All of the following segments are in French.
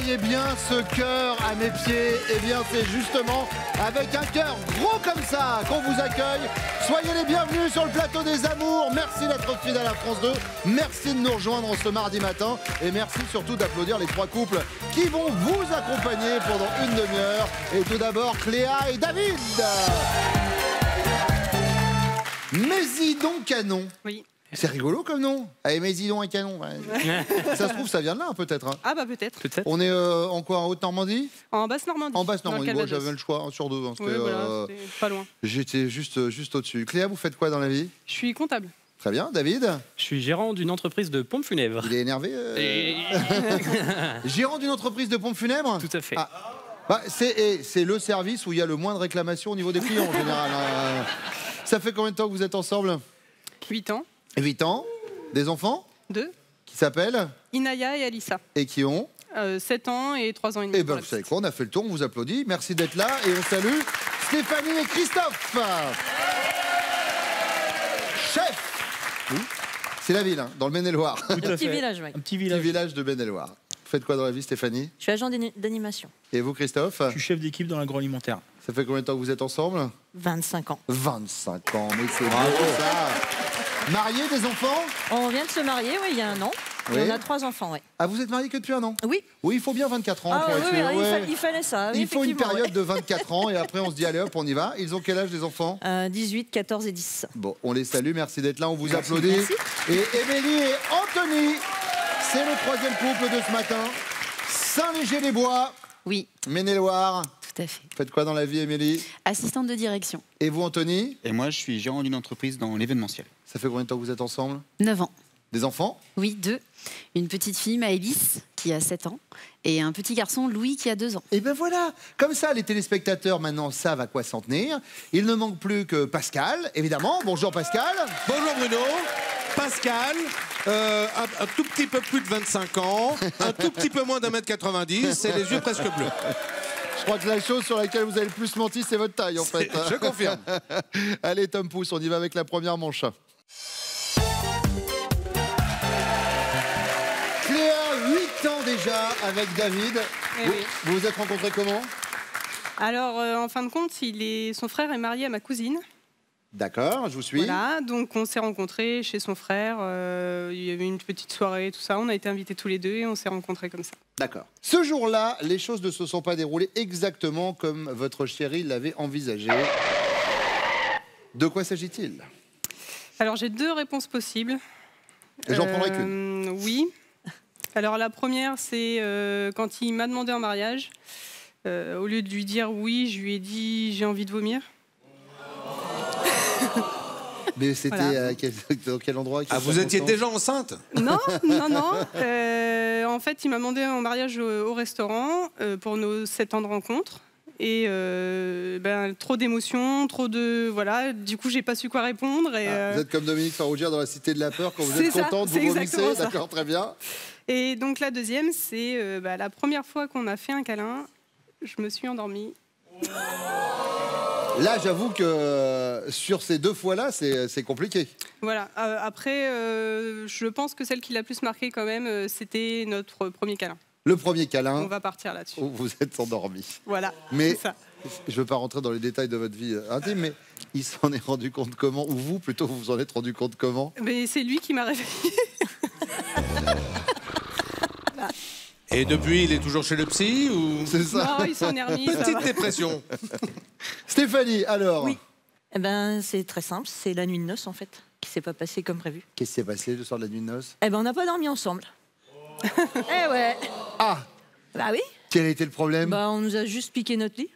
voyez bien ce cœur à mes pieds? Eh bien, c'est justement avec un cœur gros comme ça qu'on vous accueille. Soyez les bienvenus sur le plateau des amours. Merci d'être fidèle à France 2. Merci de nous rejoindre ce mardi matin. Et merci surtout d'applaudir les trois couples qui vont vous accompagner pendant une demi-heure. Et tout d'abord, Cléa et David. Mésidon Canon. Oui. C'est rigolo comme nom. Allez, Mésidon et Canon. Ça se trouve, ça vient de là, peut-être. Hein. Ah bah peut-être. On est en quoi? En Haute-Normandie? En Basse-Normandie. En Basse-Normandie. Moi, Calvados. j'avais le choix sur deux. Hein. Oui, voilà, c'était pas loin. J'étais juste au-dessus. Cléa, vous faites quoi dans la vie? Je suis comptable. Très bien. David? Je suis gérant d'une entreprise de pompes funèbres. Il est énervé Gérant d'une entreprise de pompes funèbres? Tout à fait. Ah. Bah, c'est le service où il y a le moins de réclamations au niveau des clients en général. Hein. Ça fait combien de temps que vous êtes ensemble? 8 ans. 8 ans. Des enfants? 2. Qui s'appellent? Inaya et Alissa. Et qui ont? 7 ans et 3 ans et demi. Eh bien, vous savez quoi, on a fait le tour, on vous applaudit. Merci d'être là et on salue Stéphanie et Christophe. Chef. Oui. C'est la ville, hein, dans le Maine-et-Loire. Un petit village, oui. Un petit Petit village. village de Maine-et-Loire. Vous faites quoi dans la vie, Stéphanie? Je suis agent d'animation. Et vous, Christophe? Je suis chef d'équipe dans l'agroalimentaire. Ça fait combien de temps que vous êtes ensemble? 25 ans. 25 ans, mais c'est bravo ça. Marié, des enfants? On vient de se marier, oui, il y a un an. Oui. Et on a 3 enfants, oui. Ah, vous êtes marié que depuis un an? Oui. Oui, il faut bien 24 ans. Ah pour oui, être oui, sûr, oui, ouais. il fallait ça. Oui, Il faut une effectivement, période de 24 ans et après on se dit allez hop, on y va. Ils ont quel âge les enfants? 18, 14 et 10. Bon, on les salue, merci d'être là, on vous applaudit. Merci. Et Émilie et Anthony, c'est le troisième couple de ce matin. Saint-Léger-les-Bois, Oui, Maine-et-Loire. tout à fait. Faites quoi dans la vie, Émilie? Assistante de direction. Et vous, Anthony? Et moi, je suis gérant d'une entreprise dans l'événementiel. Ça fait combien de temps que vous êtes ensemble? 9 ans. Des enfants? Oui, 2. Une petite fille, Maëlys, qui a 7 ans. Et un petit garçon, Louis, qui a 2 ans. Et ben voilà, comme ça les téléspectateurs maintenant savent à quoi s'en tenir. Il ne manque plus que Pascal, évidemment. Bonjour Pascal. Bonjour Bruno, Pascal, un tout petit peu plus de 25 ans, un tout petit peu moins d'1m90 et les yeux presque bleus. Je crois que la chose sur laquelle vous avez le plus menti, c'est votre taille en fait. Je confirme. Allez Tom Pouce, on y va avec la première manche. Cléa, 8 ans déjà avec David. Eh Vous oui. vous vous êtes rencontrés comment? Alors, en fin de compte, son frère est marié à ma cousine. D'accord, je vous suis. Voilà, donc on s'est rencontrés chez son frère. Il y avait une petite soirée, tout ça. On a été invités tous les deux et on s'est rencontrés comme ça. D'accord. Ce jour-là, les choses ne se sont pas déroulées exactement comme votre chéri l'avait envisagé. De quoi s'agit-il? Alors, j'ai 2 réponses possibles. Et j'en prendrai qu'une. Oui. Alors, la première, c'est quand il m'a demandé en mariage. Au lieu de lui dire oui, je lui ai dit j'ai envie de vomir. Mais c'était Voilà. dans quel endroit? Ah, vous étiez déjà enceinte? Non, non, non. En fait, il m'a demandé en mariage au restaurant pour nos 7 ans de rencontre. Et trop d'émotions, trop de... Voilà, du coup, j'ai pas su quoi répondre. Et, Vous êtes comme Dominique Farrugia dans La Cité de la Peur, quand vous C'est êtes ça, contente, vous c'est vomissez, exactement ça. d'accord, très bien. et donc, la deuxième, c'est la première fois qu'on a fait un câlin, je me suis endormie. Là, j'avoue que sur ces 2 fois-là, c'est compliqué. Voilà. Après, je pense que celle qui l'a plus marqué quand même, c'était notre premier câlin. Le premier On câlin, va partir là-dessus. où vous êtes endormi. Voilà, Mais c'est ça. je ne veux pas rentrer dans les détails de votre vie intime, mais il s'en est rendu compte comment? Ou vous, plutôt, vous vous en êtes rendu compte comment? Mais c'est lui qui m'a réveillée. Et depuis, il est toujours chez le psy ou... C'est ça. Non, il s'en est remis, ça Petite va. dépression. Stéphanie, alors? Oui. Eh ben, c'est très simple, c'est la nuit de noces, en fait, qui s'est pas passée comme prévu. Qu'est-ce qui s'est passé le soir de la nuit de noces? Eh ben, on n'a pas dormi ensemble. Eh ouais. Ah, Bah oui. quel a été le problème? Bah, on nous a juste piqué notre lit.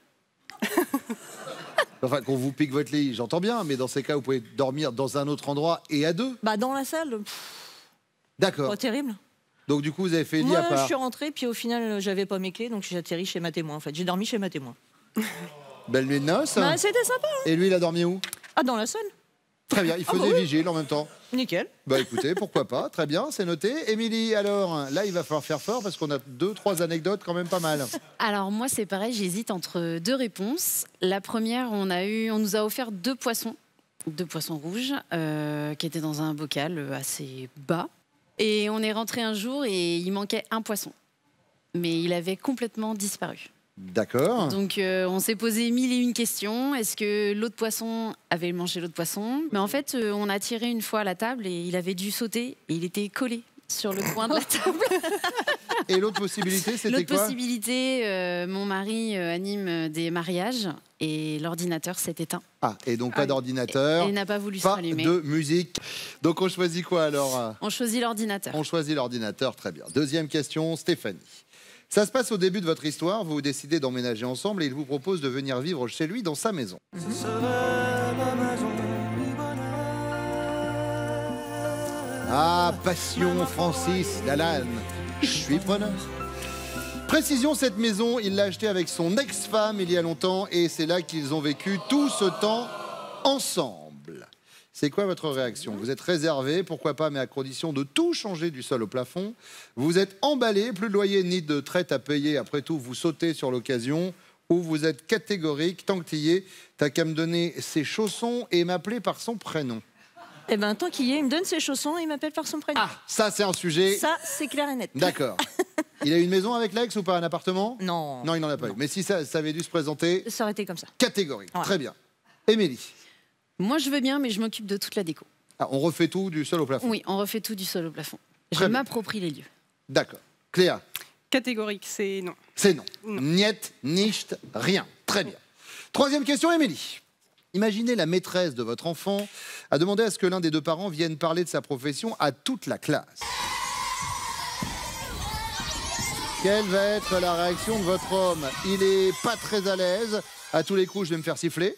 Enfin, qu'on vous pique votre lit, j'entends bien, mais dans ces cas, vous pouvez dormir dans un autre endroit et à 2. Bah, dans la salle, D'accord. pas terrible. Donc du coup, vous avez fait lit Moi, à je part. suis rentrée, puis au final, j'avais pas mes clés, donc j'ai atterri chez ma témoin, en fait. J'ai dormi chez ma témoin. Belle nuit de noces. Bah, c'était sympa, hein. Et lui, il a dormi où? Ah, dans la salle. Très bien, il faisait bah oui. vigile en même temps. Nickel. Bah écoutez, pourquoi pas, très bien, c'est noté. Émilie, alors, là, il va falloir faire fort parce qu'on a 2-3 anecdotes quand même pas mal. Alors moi, c'est pareil, j'hésite entre 2 réponses. La première, on nous a offert 2 poissons rouges qui étaient dans un bocal assez bas. Et on est rentré un jour et il manquait un poisson. mais il avait complètement disparu. D'accord. Donc on s'est posé 1001 questions. Est-ce que l'autre poisson avait mangé l'autre poisson? Mais en fait, on a tiré une fois à la table et il avait dû sauter et il était collé sur le coin de la table. Et l'autre possibilité, c'était L'autre quoi? possibilité, mon mari anime des mariages et l'ordinateur s'est éteint. Ah, et donc pas d'ordinateur, Et il n'a pas voulu se pas rallumer. de musique. Donc on choisit quoi alors? On choisit l'ordinateur. On choisit l'ordinateur, très bien. Deuxième question, Stéphanie. Ça se passe au début de votre histoire, vous décidez d'emménager ensemble et il vous propose de venir vivre chez lui dans sa maison. Ah, passion, Francis Lalanne, je suis preneur. Précision, cette maison, il l'a achetée avec son ex-femme il y a longtemps et c'est là qu'ils ont vécu tout ce temps ensemble. C'est quoi votre réaction? Vous êtes réservé, pourquoi pas, mais à condition de tout changer du sol au plafond. Vous êtes emballé, plus de loyer ni de traite à payer. Après tout, vous sautez sur l'occasion. Ou vous êtes catégorique, tant que t'y es, t'as qu'à me donner ses chaussons et m'appeler par son prénom. Eh ben, tant qu'il y est, il me donne ses chaussons et il m'appelle par son prénom. Ah, ça c'est un sujet. Ça, c'est clair et net. D'accord. Il a une maison avec l'ex ou pas, un appartement? Non. Non, il n'en a pas eu. Mais si ça avait dû se présenter, Ça aurait été comme ça. catégorique. Ouais. Très bien. Émilie, Moi, je veux bien, mais je m'occupe de toute la déco. on refait tout du sol au plafond. Oui, on refait tout du sol au plafond. Très Je bien. m'approprie les lieux. D'accord. Cléa, Catégorique, c'est non. c'est non. Non. Niet, nicht, rien. Très bien. Troisième question, Émilie. Imaginez la maîtresse de votre enfant a demandé à ce que l'un des deux parents vienne parler de sa profession à toute la classe. Quelle va être la réaction de votre homme? Il est pas très à l'aise. À tous les coups, je vais me faire siffler.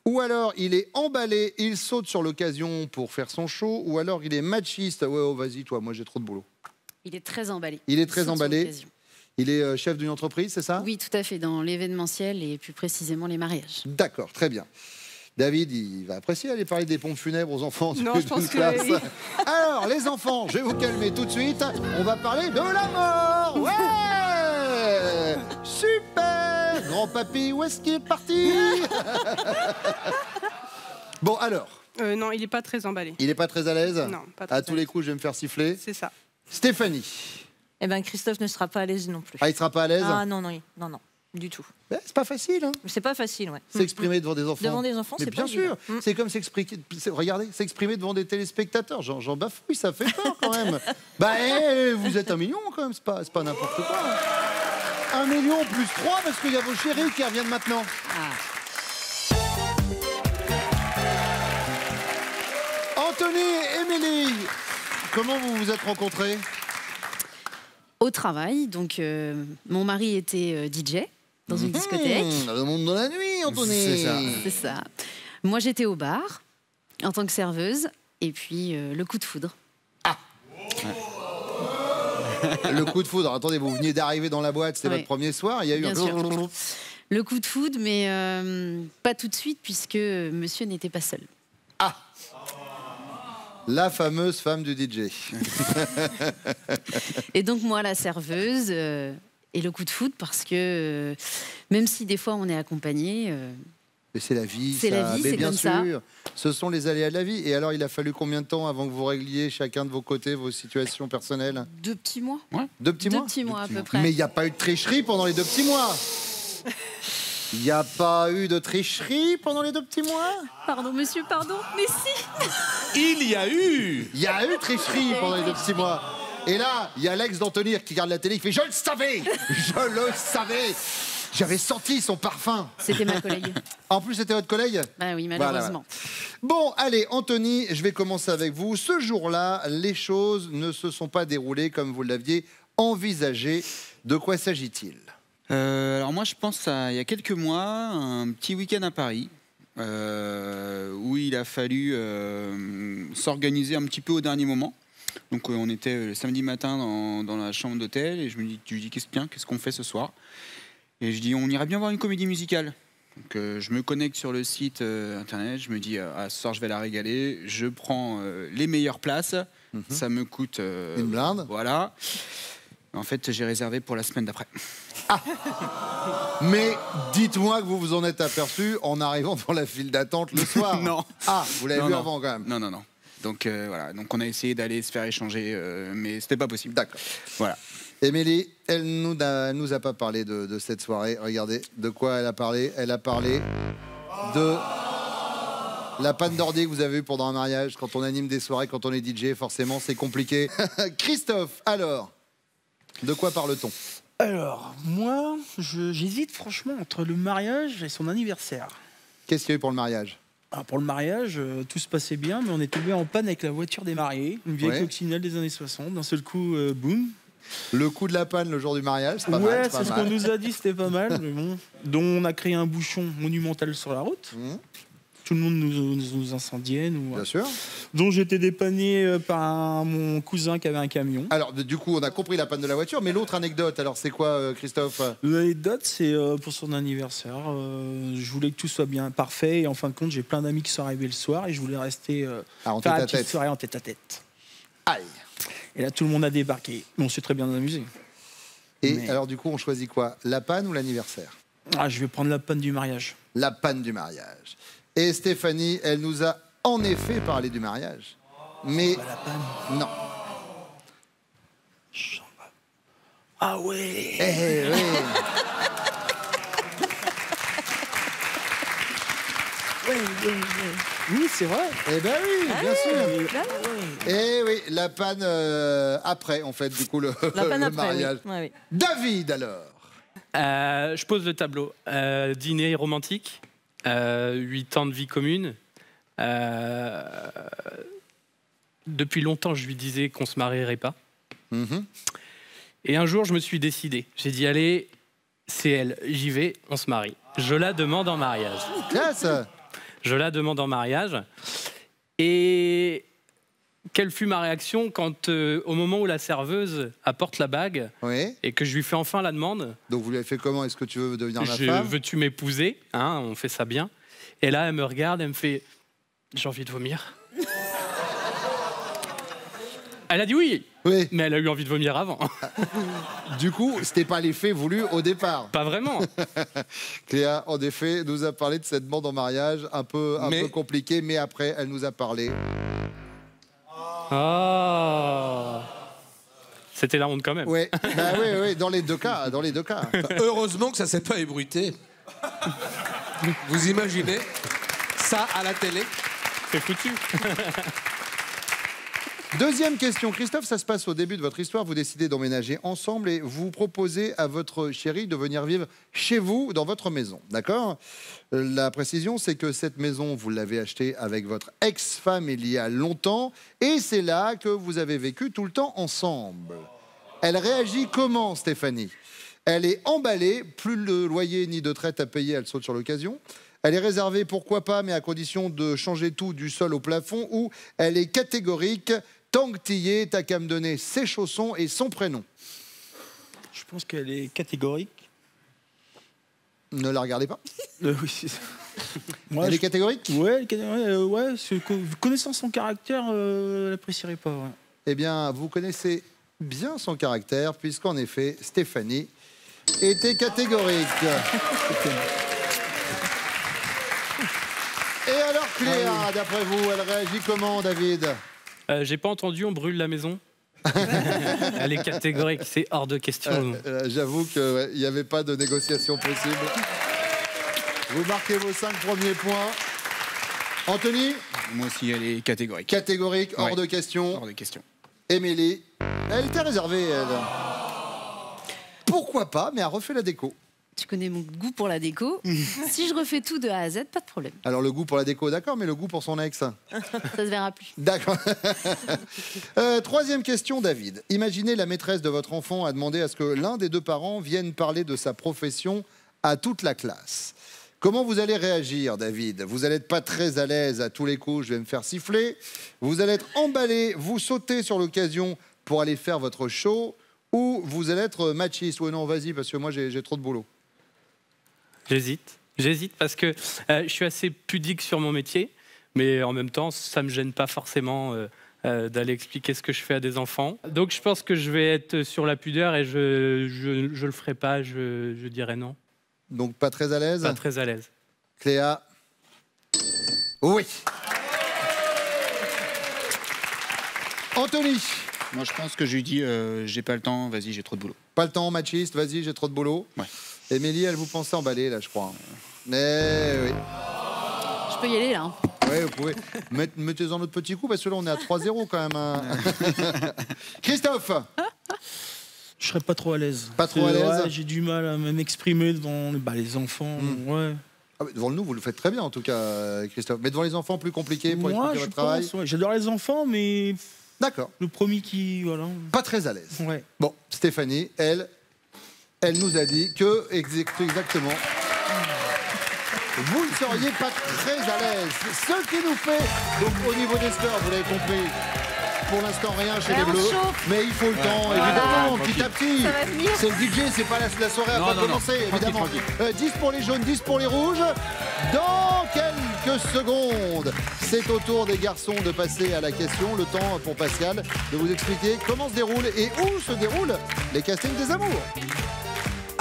Ou alors, il est emballé, il saute sur l'occasion pour faire son show. Ou alors, il est machiste. Ouais, oh, vas-y, toi, moi, j'ai trop de boulot. Il est très emballé. Il est très Saute sur emballé. l'occasion. Il est chef d'une entreprise, c'est ça? Oui, tout à fait, dans l'événementiel et plus précisément les mariages. D'accord, très bien. David, il va apprécier aller parler des pompes funèbres aux enfants Non, d'une je pense que- classe. Alors, les enfants, je vais vous calmer tout de suite. On va parler de la mort. Ouais, super. Grand-papy, où est-ce qu'il est parti? Bon, alors, Non, il n'est pas très emballé. il n'est pas très à l'aise? Non, pas très À à tous les l'aise. coups, je vais me faire siffler. C'est ça. Stéphanie, Eh ben, Christophe ne sera pas à l'aise non plus. ah, il sera pas à l'aise? Ah non, du tout. C'est pas facile, hein, C'est pas facile, ouais. s'exprimer devant des enfants. Devant des enfants, Mais c'est bien pas sûr, évident. c'est comme regardez, s'exprimer devant des téléspectateurs. J'en bafouille, ça fait peur quand même. Bah, vous êtes 1 million quand même, c'est pas n'importe quoi. 1 million plus 3 parce qu'il y a vos chéris qui reviennent maintenant. Anthony et Émilie, comment vous vous êtes rencontrés? Au travail, donc mon mari était DJ dans une discothèque. Le monde de la nuit, Anthony. C'est ça. C'est ça. Moi, j'étais au bar en tant que serveuse. Et puis, le coup de foudre. Le coup de foudre. Attendez, vous veniez d'arriver dans la boîte, c'était Oui. votre premier soir. Il y a eu Bien un. sûr. Le coup de foudre, mais pas tout de suite, puisque monsieur n'était pas seul. La fameuse femme du DJ. Et donc, moi, la serveuse, et le coup de foudre, parce que même si des fois on est accompagné, Mais c'est la vie. C'est ça. la vie, Mais c'est bien comme ça. sûr, ce sont les aléas de la vie. Et alors, il a fallu combien de temps avant que vous régliez chacun de vos côtés vos situations personnelles? 2 petits mois. 2 petits 2 mois. petits mois à peu près. Mais il n'y a pas eu de tricherie pendant les 2 petits mois. Il n'y a pas eu de tricherie pendant les 2 petits mois. Pardon, monsieur, pardon. Mais si. Il y a eu. Il y a eu tricherie pendant les 2 petits mois. Et là, il y a l'ex d'Anthony qui regarde la télé, qui fait « Je le savais. Je le savais. J'avais senti son parfum. » C'était ma collègue. En plus, c'était votre collègue? Bah oui, Voilà, malheureusement. Bon, allez, Anthony, je vais commencer avec vous. Ce jour-là, les choses ne se sont pas déroulées comme vous l'aviez envisagé. De quoi s'agit-il? Alors moi, je pense à il y a quelques mois, un petit week-end à Paris, où il a fallu s'organiser un petit peu au dernier moment. Donc on était le samedi matin dans la chambre d'hôtel et je lui dis qu'est-ce qu'on fait ce soir? Et je dis on irait bien voir une comédie musicale. Donc je me connecte sur le site internet, je me dis ce soir je vais la régaler, je prends les meilleures places, ça me coûte Une blinde? voilà. En fait, j'ai réservé pour la semaine d'après. Mais dites-moi que vous vous en êtes aperçu en arrivant devant la file d'attente le soir. Non. Ah, vous l'avez Non, vu non. avant quand même. Non. Donc voilà, donc on a essayé d'aller se faire échanger, mais c'était pas possible. D'accord. Voilà. Émilie, elle nous a pas parlé de cette soirée. Regardez de quoi elle a parlé. Elle a parlé de la panne d'ordi que vous avez eue pendant un mariage. Quand on anime des soirées, quand on est DJ, forcément, c'est compliqué. Christophe, alors, de quoi parle-t-on? Alors, moi, j'hésite franchement entre le mariage et son anniversaire. Qu'est-ce qu'il y a eu pour le mariage? Alors, pour le mariage, tout se passait bien, mais on est tombé en panne avec la voiture des mariés, une vieille Ouais. coccinelle des années 60. D'un seul coup, boum. Le coup de la panne le jour du mariage, c'est pas Ouais, mal. c'est ce qu'on nous a dit, c'était pas mal, mais bon. Donc, on a créé un bouchon monumental sur la route. Tout le monde nous incendiait. Bien sûr. Donc, j'étais dépanné par mon cousin qui avait un camion. Alors, du coup, on a compris la panne de la voiture, mais l'autre anecdote, alors c'est quoi, Christophe? L'anecdote, c'est pour son anniversaire. Je voulais que tout soit bien parfait. Et en fin de compte, j'ai plein d'amis qui sont arrivés le soir et je voulais rester en faire la tête-à-tête. petite soirée en tête-à-tête. Aïe. Et là, tout le monde a débarqué. Mais on s'est très bien amusé. Et Mais- alors, du coup, on choisit quoi? La panne ou l'anniversaire? Ah, je vais prendre la panne du mariage. La panne du mariage. Et Stéphanie, elle nous a en effet parlé du mariage. Mais Pas la panne. non. Ah ouais. Eh oui. Oui, c'est vrai. Eh ben oui, bien sûr. Là, Eh oui, la panne après, en fait, du coup, le, la panne le après, oui. mariage. Ouais, oui. David, alors. Je pose le tableau. Dîner romantique, 8 ans de vie commune. Depuis longtemps, je lui disais qu'on se marierait pas. Mhm. Et un jour, je me suis décidé. J'ai dit, allez, c'est elle, j'y vais, on se marie. Je la demande en mariage. Yes. Je la demande en mariage. Et quelle fut ma réaction quand, au moment où la serveuse apporte la bague Oui. et que je lui fais enfin la demande, Donc, vous lui avez fait comment? Est-ce que tu veux devenir ma je femme? veux-tu m'épouser, hein, on fait ça bien. Et là, elle me regarde, elle me fait, j'ai envie de vomir. Elle a dit oui, Oui. mais elle a eu envie de vomir avant. Du coup, c'était pas l'effet voulu au départ. Pas vraiment. Cléa, en effet, nous a parlé de cette demande en mariage un peu compliquée, mais après, elle nous a parlé. Oh. C'était la honte quand même. Oui, bah oui, oui, dans les deux cas, dans les deux cas. Heureusement que ça s'est pas ébruité. Vous imaginez ça à la télé? C'est foutu. Deuxième question, Christophe, ça se passe au début de votre histoire. Vous décidez d'emménager ensemble et vous proposez à votre chérie de venir vivre chez vous, dans votre maison. D'accord? La précision, c'est que cette maison, vous l'avez achetée avec votre ex-femme il y a longtemps et c'est là que vous avez vécu tout le temps ensemble. Elle réagit comment, Stéphanie? Elle est emballée, plus de loyer ni de traite à payer, elle saute sur l'occasion. Elle est réservée, pourquoi pas, mais à condition de changer tout du sol au plafond, ou elle est catégorique. Tant que t'y es, t'as qu'à me donner ses chaussons et son prénom. Je pense qu'elle est catégorique. Ne la regardez pas. Oui, c'est ça. Moi, Elle est catégorique? Ouais, elle est catégorique, ouais, connaissant son caractère, elle n'apprécierait pas. Ouais. Eh bien, vous connaissez bien son caractère, puisqu'en effet, Stéphanie était catégorique. Et alors, Cléa, d'après vous, elle réagit comment, David? J'ai pas entendu, on brûle la maison. Elle est catégorique, c'est hors de question. J'avoue qu'il n'y avait pas de négociation possible. Vous marquez vos 5 premiers points. Anthony? Moi aussi, elle est catégorique. Catégorique, hors Ouais. de question. Hors de question. Émilie? Elle était réservée, elle. Pourquoi pas, mais elle refait la déco. Tu connais mon goût pour la déco. Si je refais tout de A à Z, pas de problème. Alors le goût pour la déco, d'accord, mais le goût pour son ex? Ça se verra plus. D'accord. Troisième question, David. Imaginez la maîtresse de votre enfant a demandé à ce que l'un des deux parents vienne parler de sa profession à toute la classe. Comment vous allez réagir, David? Vous allez être pas très à l'aise à tous les coups, je vais me faire siffler. Vous allez être emballé, vous sautez sur l'occasion pour aller faire votre show, ou vous allez être machiste? Ouais, non, vas-y, parce que moi j'ai trop de boulot. J'hésite parce que je suis assez pudique sur mon métier, mais en même temps, ça me gêne pas forcément d'aller expliquer ce que je fais à des enfants. Donc je pense que je vais être sur la pudeur et je le ferai pas, je dirai non. Donc pas très à l'aise? Pas très à l'aise. Cléa? Oui. Anthony, Moi, je pense que je lui dis j'ai pas le temps, vas-y, j'ai trop de boulot. Pas le temps, machiste, vas-y, j'ai trop de boulot. Ouais. Émilie, elle vous pensait emballer, là, je crois. Mais oui. Je peux y aller là. Oui, vous pouvez. Mettez-en notre petit coup, parce que là, on est à 3-0 quand même. Hein. Christophe, Je serais pas trop à l'aise. Pas trop à l'aise. Ouais, j'ai du mal à m'exprimer devant les enfants. Ouais. ah, mais devant nous, vous le faites très bien, en tout cas, Christophe. Mais devant les enfants, plus compliqué pour Moi, expliquer je votre travail. pense, ouais. J'adore les enfants, mais D'accord. le premier qui... Voilà. Pas très à l'aise. Ouais. Bon, Stéphanie, elle nous a dit que exactement, vous ne seriez pas très à l'aise. Ce qui nous fait, donc au niveau des scores, vous l'avez compris, pour l'instant rien chez les on Bleus, chauffe. mais il faut le temps, évidemment, petit à petit. Ça va venir. C'est le DJ, c'est pas la soirée à pas commencer, évidemment. 10 pour les jaunes, 10 pour les rouges. Dans quelques secondes, c'est au tour des garçons de passer à la question. Le temps pour Pascal de vous expliquer comment se déroule et où se déroulent les castings des amours.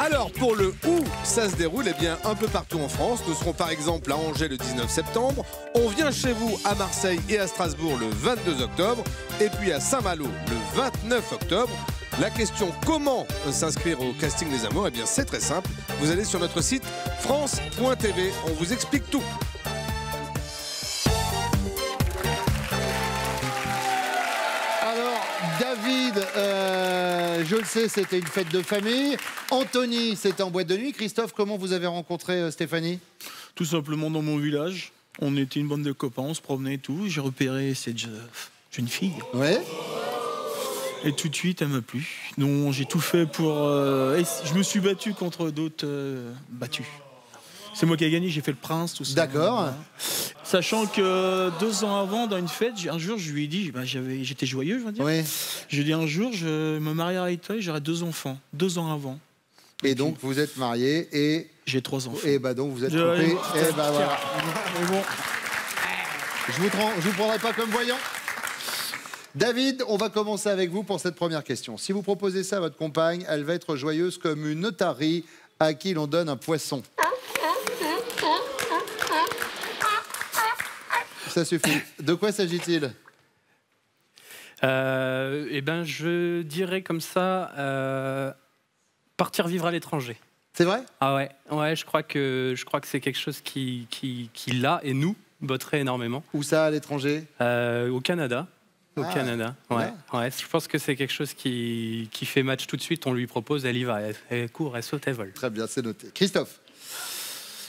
Alors, pour le où ça se déroule, eh bien, un peu partout en France. Nous serons par exemple à Angers le 19 septembre. On vient chez vous à Marseille et à Strasbourg le 22 octobre. Et puis à Saint-Malo le 29 octobre. La question comment s'inscrire au casting des amours, eh bien, c'est très simple. Vous allez sur notre site france.tv. On vous explique tout. Alors, David, je le sais, c'était une fête de famille. Anthony, c'était en boîte de nuit. Christophe, comment vous avez rencontré Stéphanie? Tout simplement dans mon village. On était une bande de copains, on se promenait et tout. J'ai repéré cette jeune fille. Ouais. Et tout de suite, elle m'a plu. Donc j'ai tout fait pour... je me suis battu contre d'autres battus. C'est moi qui ai gagné, j'ai fait le prince, tout ça. D'accord. Voilà. Sachant que 2 ans avant, dans une fête, un jour, je lui ai dit, j'étais joyeux, je veux dire. Oui. J'ai dit un jour, je me marierai avec toi et j'aurai 2 enfants. 2 ans avant. Et donc, vous êtes mariés et... J'ai 3 enfants. Et bah donc, vous êtes Je- trompés. Et bah voilà. Mais bon, Je vous prendrai pas comme voyant. David, on va commencer avec vous pour cette première question. Si vous proposez ça à votre compagne, elle va être joyeuse comme une otarie à qui l'on donne un poisson. Ça suffit. De quoi s'agit-il? Eh ben, je dirais comme ça, partir vivre à l'étranger. C'est vrai? Ah ouais, je crois que c'est quelque chose qui l'a et nous botterait énormément. Où ça, à l'étranger? Au Canada. Au Ah, Canada, ouais. ouais. Je pense que c'est quelque chose qui fait match tout de suite. On lui propose, elle y va, elle court, elle saute, elle vole. Très bien, c'est noté. Christophe?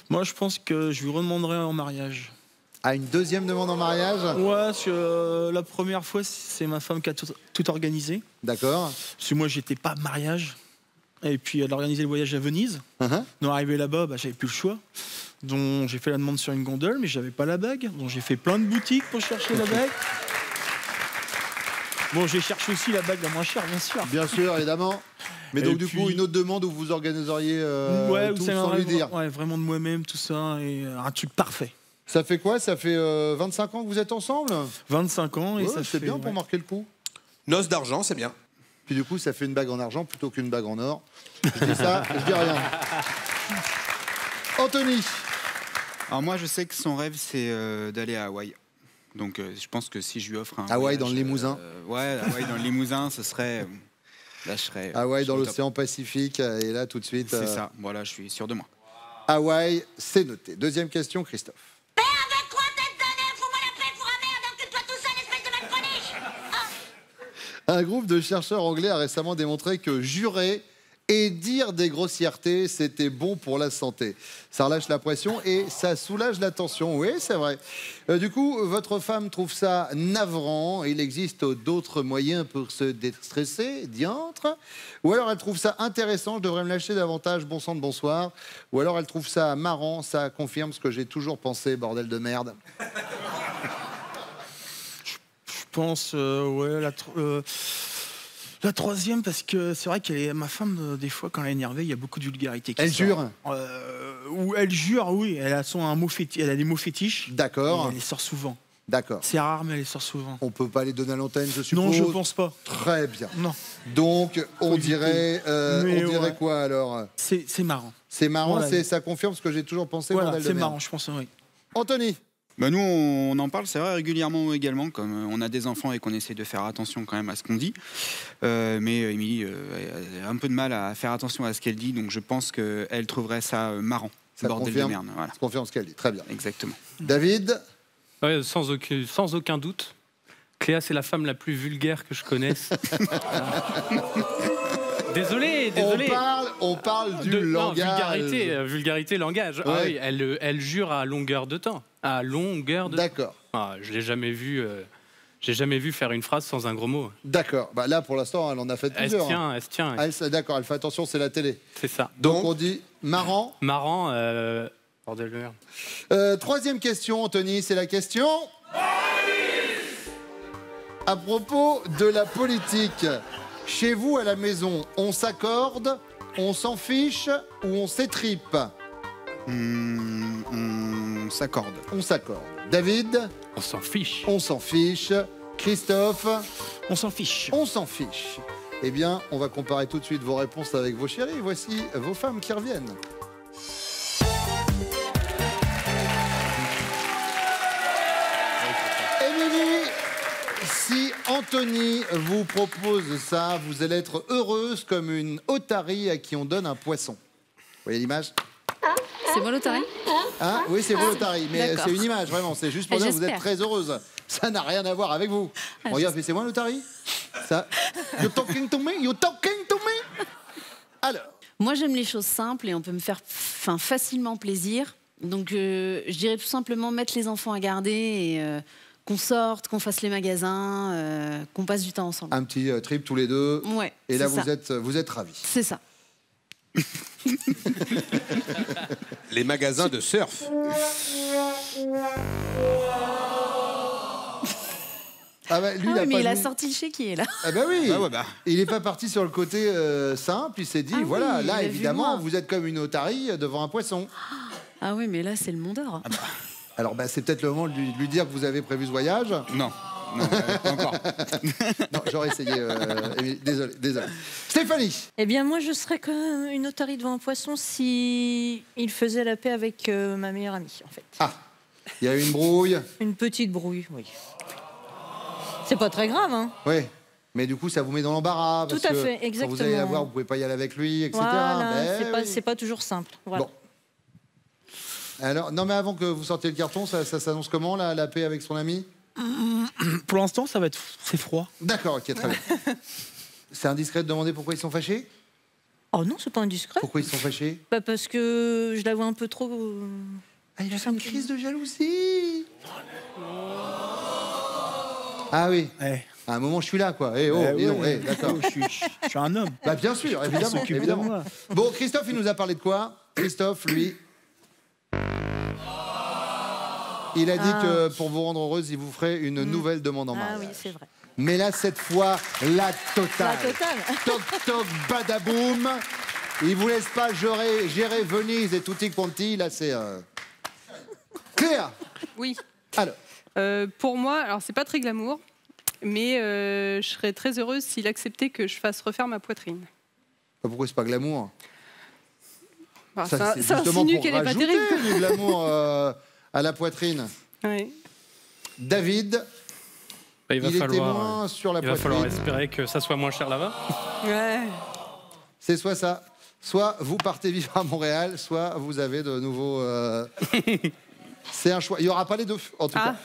moi, je pense que je lui redemanderai en mariage. À une deuxième demande en mariage? Ouais, parce que la première fois, c'est ma femme qui a tout organisé. D'accord. Parce que moi, j'étais pas mariage. Et puis, elle a organisé le voyage à Venise. Donc, arrivé là-bas, j'avais plus le choix. Donc, j'ai fait la demande sur une gondole, mais j'avais pas la bague. Donc, j'ai fait plein de boutiques pour chercher la bague. Bon, j'ai cherché aussi la bague la moins chère, bien sûr. Bien sûr, évidemment. Mais Et donc, du puis- coup, une autre demande où vous organiseriez Ouais, tout c'est sans lui dire. ouais, vraiment de moi-même, tout ça, et un truc parfait. Ça fait quoi? Ça fait 25 ans que vous êtes ensemble? 25 ans, et Ouais, ça c'est fait... bien pour ouais. marquer le coup. Noce d'argent, c'est bien. Puis du coup, ça fait une bague en argent plutôt qu'une bague en or. Je dis ça, je dis rien. Anthony? Alors moi, je sais que son rêve, c'est d'aller à Hawaï. Donc je pense que si je lui offre un Hawaï voyage, dans le Limousin. Ouais, Hawaï dans le Limousin, ce serait... là, je serais... Hawaï je dans serais au top. l'océan Pacifique. Et là, tout de suite. C'est ça, voilà, je suis sûr de moi. Hawaï, c'est noté. Deuxième question, Christophe. Avec quoi tête de nez? Fous-moi la paix pour un merde, occupe-toi tout seul, espèce de malponiche. Un groupe de chercheurs anglais a récemment démontré que jurer et dire des grossièretés, c'était bon pour la santé. Ça relâche la pression et ça soulage la tension. Oui, c'est vrai. Du coup, votre femme trouve ça navrant. Il existe d'autres moyens pour se déstresser, diantre. Ou alors elle trouve ça intéressant, je devrais me lâcher davantage, bon sang de bonsoir. Ou alors elle trouve ça marrant, ça confirme ce que j'ai toujours pensé, bordel de merde. Je pense, ouais, la troisième, parce que c'est vrai qu'elle est ma femme, des fois, quand elle est énervée, il y a beaucoup de vulgarité qui Elle sort. jure? Ou elle jure, oui. Elle a elle a des mots fétiches. D'accord. Et elle les sort souvent. D'accord. C'est rare, mais elle les sort souvent. On peut pas les donner à l'antenne, je suppose. Non, je pense pas. Très bien. Non. Donc, on dirait, Mais ouais. quoi alors? C'est marrant. C'est marrant, Voilà. ça confirme ce que j'ai toujours pensé. Voilà, bordel de c'est merde. marrant, je pense, oui. Anthony? Nous, on en parle, c'est vrai, régulièrement également, comme on a des enfants et qu'on essaie de faire attention quand même à ce qu'on dit. Mais Émilie a un peu de mal à faire attention à ce qu'elle dit, donc je pense qu'elle trouverait ça marrant. Ça Bordel de merde. Voilà. Ça confirme ce qu'elle dit. Très bien. Exactement. David? Ouais, sans aucun doute. Cléa, c'est la femme la plus vulgaire que je connaisse. Désolé. On parle du langage. Non, vulgarité, langage. Ouais. Ah oui, elle jure à longueur de temps. D'accord. Ah, je l'ai jamais vu. J'ai jamais vu faire une phrase sans un gros mot. D'accord. Là, pour l'instant, elle en a fait plusieurs. Elle se tient. D'accord, elle fait attention, c'est la télé. C'est ça. Donc on dit marrant. Marrant. Bordel de merde. Troisième question, Anthony, c'est la question. À propos de la politique, chez vous à la maison, on s'accorde, on s'en fiche ou on s'étripe? On s'accorde. On s'accorde. David? On s'en fiche. On s'en fiche. Christophe? On s'en fiche. On s'en fiche. Eh bien, on va comparer tout de suite vos réponses avec vos chéris. Voici vos femmes qui reviennent. Émilie, si Anthony vous propose ça, vous allez être heureuse comme une otarie à qui on donne un poisson. Vous voyez l'image? C'est moi l'otarie? Hein? Oui, c'est vous l'otarie, mais D'accord. c'est une image, vraiment. C'est juste pour dire que vous êtes J'espère. très heureuse. Ça n'a rien à voir avec vous. Regarde, mais c'est moi l'otarie? Ça. You're talking to me? You're talking to me? Alors. Moi, j'aime les choses simples et on peut me faire facilement plaisir. Donc, je dirais tout simplement mettre les enfants à garder et qu'on sorte, qu'on fasse les magasins, qu'on passe du temps ensemble. Un petit trip tous les deux. Ouais. Et là, c'est ça. vous êtes ravis. C'est ça. Les magasins de surf. Ah bah, lui, Ah oui, mais il a joué. sorti le chéquier, là. Ah bah oui. Ah ouais, bah. Il n'est pas parti sur le côté simple. Il s'est dit, Ah voilà, oui, il là, a vu évidemment, moi. vous êtes comme une otarie devant un poisson. Ah oui, mais là, c'est le monde d'or. Alors, bah, c'est peut-être le moment de lui dire que vous avez prévu ce voyage. Non, pas encore. Non, j'aurais essayé. Émilie. Désolé. Stéphanie. Eh bien, moi, je serais comme une otarie devant un poisson si il faisait la paix avec ma meilleure amie, en fait. Ah, il y a eu une brouille. Une petite brouille, oui. C'est pas très grave, hein. Oui. Mais du coup, ça vous met dans l'embarras. Tout parce à que fait, Quand vous exactement. allez la voir, vous pouvez pas y aller avec lui, etc. Voilà, Ben c'est oui. pas toujours simple. Voilà. Bon. Alors, non, mais avant que vous sortiez le carton, ça s'annonce comment, la paix avec son ami? Pour l'instant, c'est froid. D'accord, ok, très bien. C'est indiscret de demander pourquoi ils sont fâchés? Oh non, c'est pas indiscret. Pourquoi ils sont fâchés? Bah parce que je la vois un peu trop. Ah, il a fait une crise de jalousie. Ah oui. Ouais. À un moment, je suis là, quoi. Eh oh, dis donc, eh, d'accord. Je suis un homme. Bah, bien sûr, évidemment. s'occupe de évidemment. moi. Bon, Christophe, il nous a parlé de quoi? Christophe, lui. Il a dit que pour vous rendre heureuse, il vous ferait une nouvelle demande en mariage. Ah oui, c'est vrai. Mais là, cette fois, la totale. La totale. Toc, toc, badaboum. Il vous laisse pas gérer Venise et tutti quanti. Là, c'est... Cléa. Oui. Alors. Pour moi, alors c'est pas très glamour, mais je serais très heureuse s'il acceptait que je fasse refaire ma poitrine. Pourquoi c'est pas glamour? Enfin, c'est ça justement insinue pour qu'elle est pas rajouter terrible. du glamour à la poitrine. Ouais. David, Bah, il était moins sur la il va falloir poitrine. espérer que ça soit moins cher là-bas. Ouais. C'est soit ça. Soit vous partez vivre à Montréal, soit vous avez de nouveaux... C'est un choix. Il n'y aura pas les deux, en tout cas.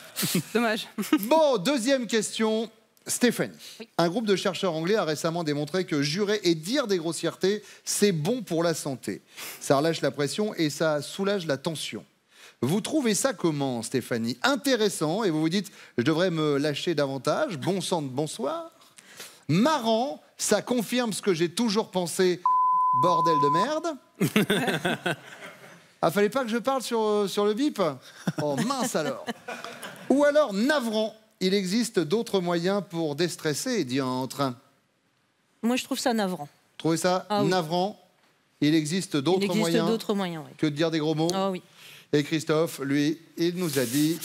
Dommage. Bon, deuxième question. Stéphanie, un groupe de chercheurs anglais a récemment démontré que jurer et dire des grossièretés, c'est bon pour la santé. Ça relâche la pression et ça soulage la tension. Vous trouvez ça comment, Stéphanie? Intéressant, et vous vous dites, je devrais me lâcher davantage. Bon sang de bonsoir. Marrant, ça confirme ce que j'ai toujours pensé. Bordel de merde. Ah, fallait pas que je parle sur le bip? Oh mince alors. Ou alors navrant. Il existe d'autres moyens pour déstresser, diantre. Moi, je trouve ça navrant. Trouvez ça Ah oui. navrant? Il existe d'autres Il existe moyens d'autres moyens, oui. que de dire des gros mots? Ah oui. Et Christophe, lui, il nous a dit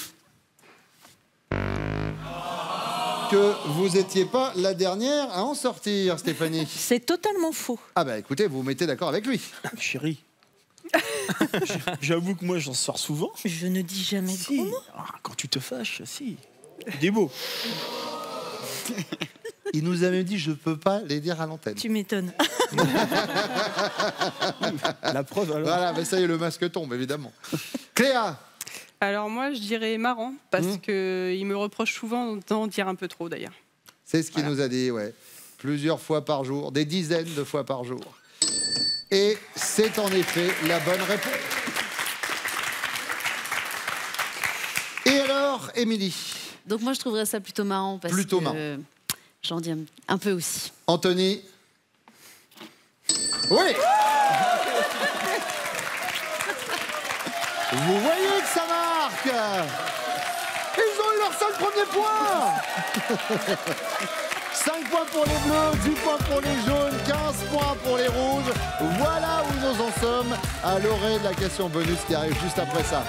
que vous n'étiez pas la dernière à en sortir, Stéphanie. C'est totalement faux. Ah bah écoutez, vous vous mettez d'accord avec lui. Chérie. J'avoue que moi, j'en sors souvent. Je ne dis jamais de gros mots. Quand tu te fâches, si. Des mots. Il nous a même dit je peux pas les dire à l'antenne. Tu m'étonnes. La preuve alors. Voilà, mais ça y est, le masque tombe, évidemment. Cléa. Alors moi, je dirais marrant, parce qu'il me reproche souvent d'en dire un peu trop, d'ailleurs. C'est ce qu'il nous a dit, ouais. Plusieurs fois par jour, des dizaines de fois par jour. Et c'est en effet la bonne réponse. Et alors, Émilie? Donc moi, je trouverais ça plutôt marrant parce Plutôt que marrant. j'en dis un peu aussi. Anthony? Oui. Vous voyez que ça marque. Ils ont eu leur seul premier point. 5 points pour les bleus, 10 points pour les jaunes, 15 points pour les rouges. Voilà où nous en sommes à l'orée de la question bonus qui arrive juste après ça.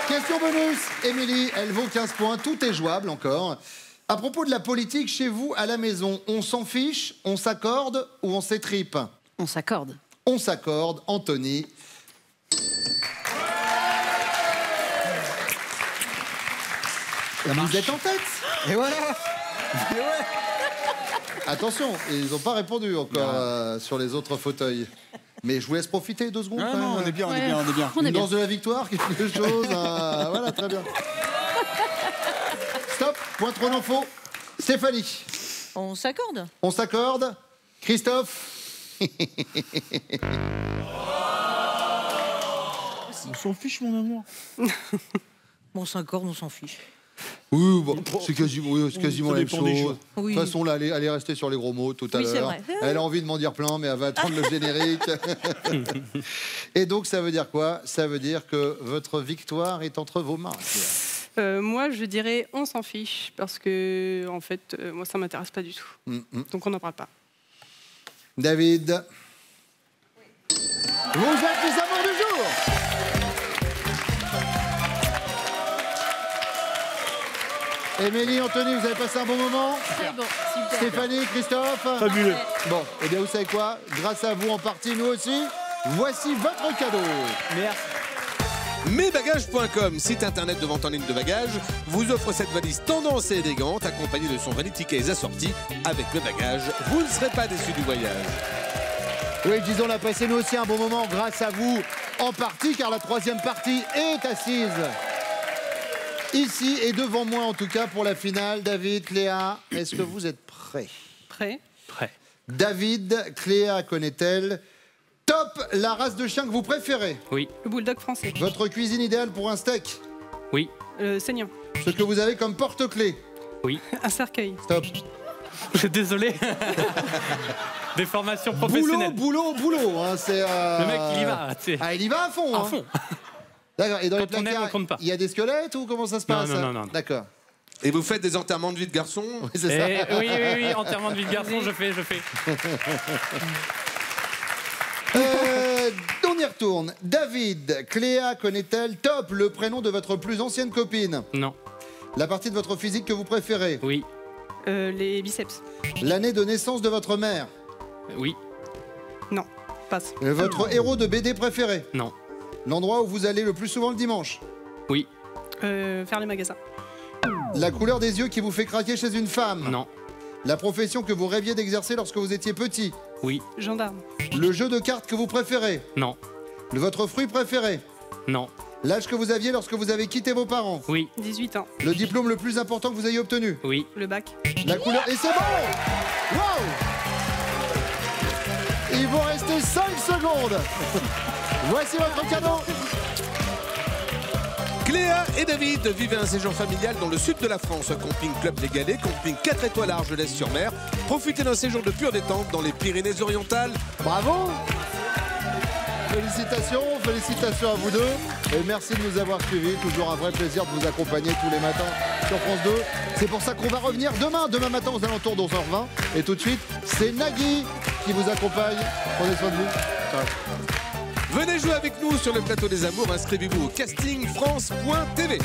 Question bonus, Émilie, elle vaut 15 points, tout est jouable encore. À propos de la politique, chez vous, à la maison, on s'en fiche, on s'accorde ou on s'étripe? On s'accorde. On s'accorde, Anthony. Vous êtes en tête. Et voilà. Et ouais. Attention, ils n'ont pas répondu encore sur les autres fauteuils. Mais je vous laisse profiter 2 secondes. Ah non, on est bien, on est bien, on est bien. On est Une bien. danse de la victoire, quelque chose. Voilà, très bien. Stop, point trop d'infos. Stéphanie, On s'accorde. on s'accorde. Christophe. On s'en fiche, mon amour. On s'accorde, on s'en fiche. Oui, bon, c'est quasiment Ça la même dépend des chose. jours. De Oui. toute façon, là, elle est restée sur les gros mots tout à Oui, c'est l'heure. vrai. Elle a envie de m'en dire plein, mais elle va attendre le générique. Et donc, ça veut dire quoi? Ça veut dire que votre victoire est entre vos mains. Moi, je dirais on s'en fiche, parce que, en fait, moi, ça m'intéresse pas du tout. Donc on n'en parle pas. David. Vous êtes les amours du jour. Émilie, Anthony, vous avez passé un bon moment? Très bon, super. Stéphanie, Christophe? Fabuleux. Bon, eh bien, vous savez quoi? Grâce à vous en partie, nous aussi, voici votre cadeau. Merci. Mesbagages.com, site internet de vente en ligne de bagages, vous offre cette valise tendance et élégante accompagnée de son vanity case assorti avec mes bagages. Vous ne serez pas déçus du voyage. Oui, disons, on a passé nous aussi un bon moment grâce à vous en partie, car la troisième partie est assise ici et devant moi en tout cas pour la finale. David, Cléa, est-ce que vous êtes prêts? Prêt? Prêt. David, Cléa connaît-elle? Top, la race de chien que vous préférez? Oui. Le bulldog français. Votre cuisine idéale pour un steak? Oui. Saignant. Ce que vous avez comme porte-clés? Oui. Un cercueil. Stop. Désolé. Des formations professionnelles. Boulot. Hein, c'est, Le mec, il y va. Tu sais. Ah, il y va à fond. À hein. fond. D'accord. Et dans les Quand on aime, placards, on compte pas. il y a des squelettes ou comment ça se Non, passe? non. D'accord. Et vous faites des enterrements de vie de garçon? Oui, c'est ça. Oui, enterrement de vie de garçon, je fais. On y retourne. David, Cléa connaît-elle? Top, le prénom de votre plus ancienne copine? Non. La partie de votre physique que vous préférez? Oui. Les biceps. L'année de naissance de votre mère? Oui. Non. Passe. Votre héros de BD préféré? Non. L'endroit où vous allez le plus souvent le dimanche? Oui. Faire les magasins. La couleur des yeux qui vous fait craquer chez une femme? Non. La profession que vous rêviez d'exercer lorsque vous étiez petit? Oui. Gendarme. Le jeu de cartes que vous préférez? Non. Votre fruit préféré? Non. L'âge que vous aviez lorsque vous avez quitté vos parents? Oui. 18 ans. Le diplôme le plus important que vous ayez obtenu? Oui. Le bac. La couleur... Et c'est bon! Wow! Il vous rester 5 secondes. Voici votre cadeau. Cléa et David vivent un séjour familial dans le sud de la France. Camping Club Les Galets, camping 4 étoiles à Argelès-sur-Mer. Profitez d'un séjour de pure détente dans les Pyrénées-Orientales. Bravo! Félicitations à vous deux. Et merci de nous avoir suivis. Toujours un vrai plaisir de vous accompagner tous les matins sur France 2. C'est pour ça qu'on va revenir demain matin aux alentours de 11h20. Et tout de suite, c'est Nagui qui vous accompagne. Prenez soin de vous. Ciao. Venez jouer avec nous sur le plateau des amours. Inscrivez-vous au castingfrance.tv.